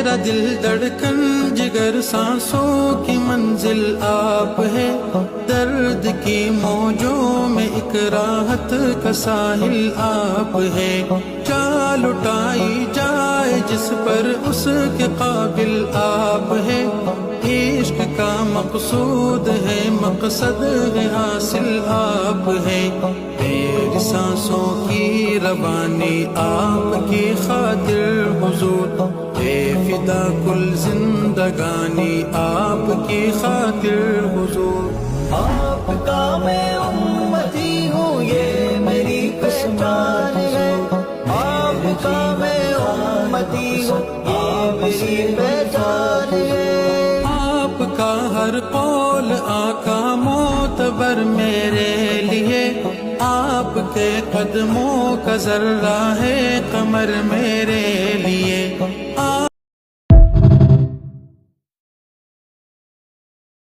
میرا دل دھڑکن جگر سانسوں کی منزل آپ ہے، درد کی موجوں میں ایک راحت کا ساحل آپ ہے، چال اٹھائی جائے جس پر اس کے قابل آپ ہے، عشق کا مقصود ہے مقصد ہے حاصل آپ ہے، میری سانسوں کی روانی آپ کی خاطر حضور، بے فدا کل زندگانی آپ کی خاطر حضور، آپ کا میں امتی ہوں یہ میری پہچان ہے، آپ کا میں امتی ہوں یہ میری پہچان ہے، آپ کا ہر قول آقا معتبر میرے لیے، آپ کے قدموں کا ذرہ ہے قمر میرے لیے،